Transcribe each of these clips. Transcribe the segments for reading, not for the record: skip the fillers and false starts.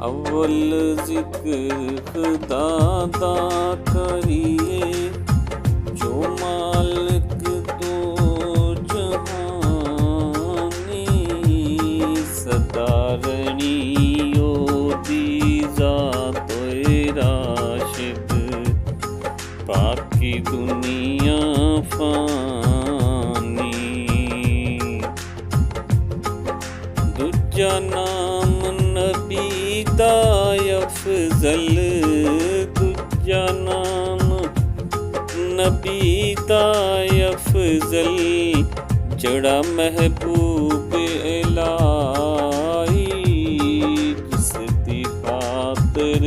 अव्वल ज़िक्र खुदा दा करिए, जो मालिक दो जहानी, सदारणी ओदी ज़ात-ए राशिद, बाकी दुनिया फानी। दूजा नाम नबी दा अफ़ज़ल, दूजा नाम नबी दा अफ़ज़ल, जड़ा महबूब इलाही, जिस दी खातिर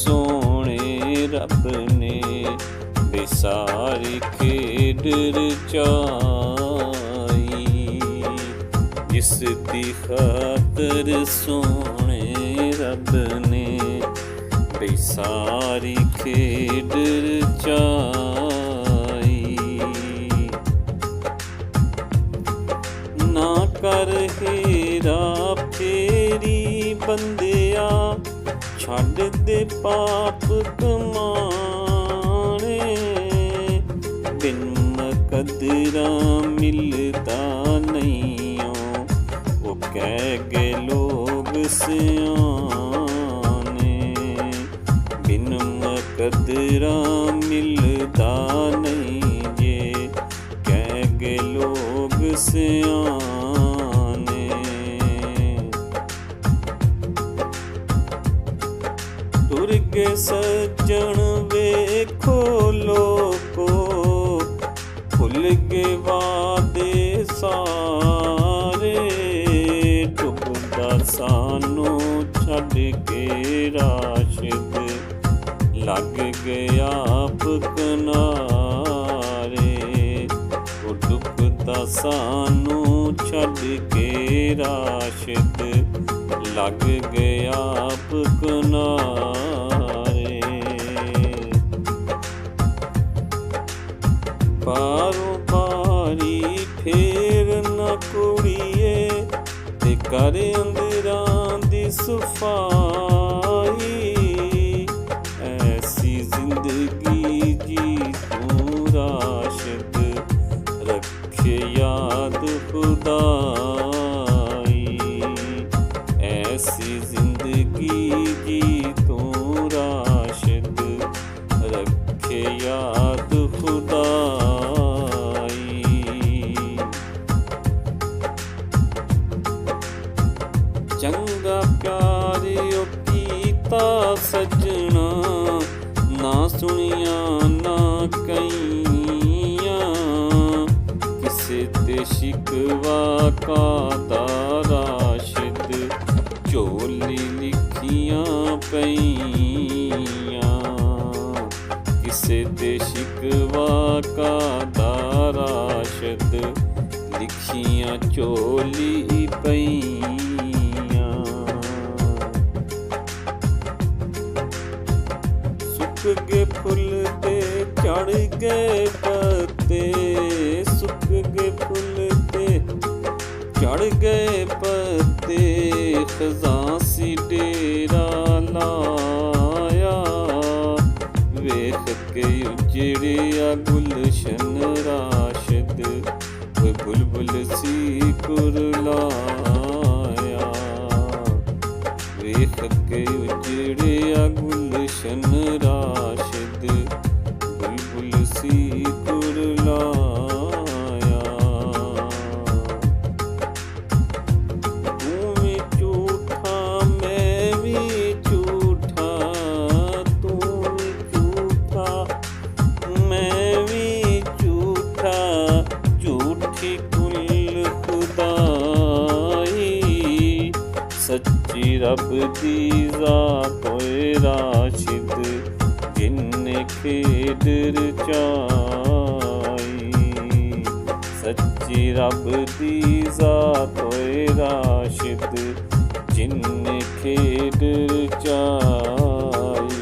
सोने रब ने बेसारी खेड रचाई, जिस दी खातिर सोने रब ने बेसारी खेड रचाई। ना कर हेरा फेरी बंदिया, छड्ड दे पाप कमाने, बिन मुकद्दरा मिलदा नहीं ओ, वो कह गए लोग सियाने, बिन मुकद्दरा मिलदा नहीं जे, कह गए लोग सियाने। टुर गए सज्जन वेखो लोको, भुल गए वादे सारे, डुबदा सानू छड्ड के राशिद, लग गया आप किनारे, वो डुबदा सानू छड्ड के राशिद, लग गया आप किनारे। बारों बारी फेर न कुड़िए, ते कर अंदरां दी सफाई, ऐसी जिंदगी जी तू राशिद, रखे याद खुदाई, ऐसी जिंदगी जी तू राशिद, रखे याद खुदाई। चंगा प्यारे ओ कीता सजना, ना सुनिया ना कईयां, किसे ते शिकवा कादा राशिद, झोली लिखियां पईयां, किसे ते शिकवा कादा राशिद, लिखियां झोली पईयां। सुक गए फुल ते चढ़ गए पत्ते, सुक गए फुल ते चढ़ गए पत्ते, खज़ां सी डेरा लाया, वेख के उजड़िया गुलशन राशिद, वो बुलबुल सी कुरलाया, वेख के उजड़िया गुलशन राशिद, बुलबुल सी कुरलाया। तू भी झूठा मैं भी झूठा, तू भी झूठा मैं भी झूठा, झूठी कुल खुदाई, सच्ची रब दी ज़ात-ए राशिद, जिन्ने खेड रचाई, सच्ची रब दी ज़ात-ए राशिद, जिन्ने खेड रचाई।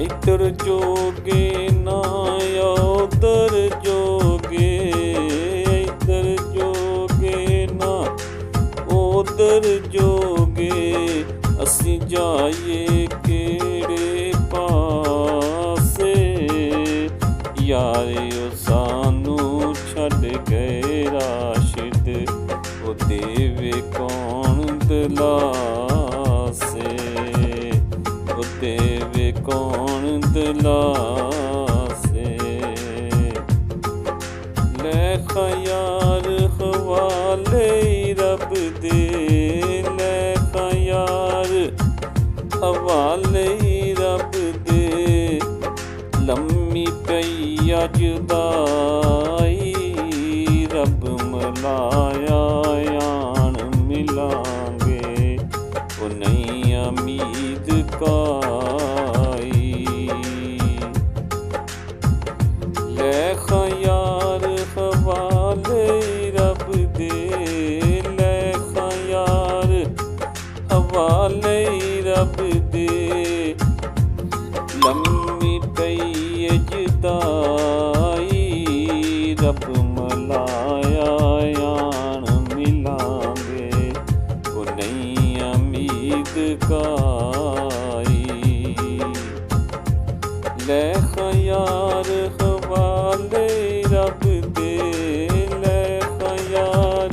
इधर जोगे ना उधर जोगे, इधर जोगे ना ਉਦਰ ਜੋਗੇ ਅਸੀਂ ਜਾਈਏ ਕਿਹੜੇ ਪਾਸੇ, ਯਾਰਿਓ ਸਾਨੂੰ ਛੱਡ ਗਏ ਰਾਸ਼ਿਦ, ਉਹ ਦੇਵੇ ਕੌਣ ਦਿਲਾਸੇ, ਉਹ ਦੇਵੇ ਕੌਣ ਦਿਲਾਸੇ। ਲੈ ਖਿਆਰ ਹਵਾਲੇ ਰੱਬ ਦੇ, ਲੈ ਖਿਆਰ ਹਵਾਲੇ ਰੱਬ ਦੇ, ਲੰਮੀ ਪਈ ਆ ਜੁਦਾਈ, ਰੱਬ ਮਿਲਾਇਆ ਆਣ ਮਿਲਾਂਗੇ, ਉਹ ਨਹੀਂ ਉਮੀਦ ਕਾਈ। ਲੈ ਖਿਆਰ ਹਵਾਲੇ ਰੱਬ ਦੇ, ਲੈ ਖਿਆਰ ਹਵਾਲੇ ਰੱਬ ਦੇ, ਲੰਮੀ ਪਈ ਏ ਜੁਦਾਈ, ਰੱਬ ਮਿਲਾਇਆ ਆਣ ਮਿਲਾਂਗੇ, ਉਹ ਨਹੀਂ ਉਮੀਦ ਕਾਈ। ਲੈ ਖਿਆਰ ਹਵਾਲੇ ਰੱਬ ਦੇ, ਲੈ ਖਿਆਰ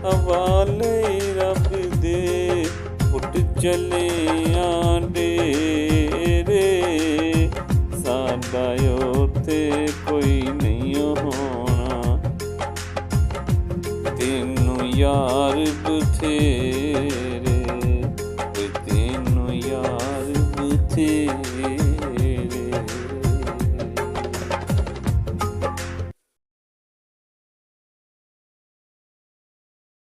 ਹਵਾਲੇ ਰੱਬ ਦੇ, ਉੱਡ ਚੱਲੇ ਆਂ ਡੇਰੇ, ਸਾਡਾ ਉੱਥੇ ਕੋਈ ਨਹੀਂ ਹੋਣਾ, ਤੈਨੂੰ ਯਾਰ ਬਥੇਰੇ।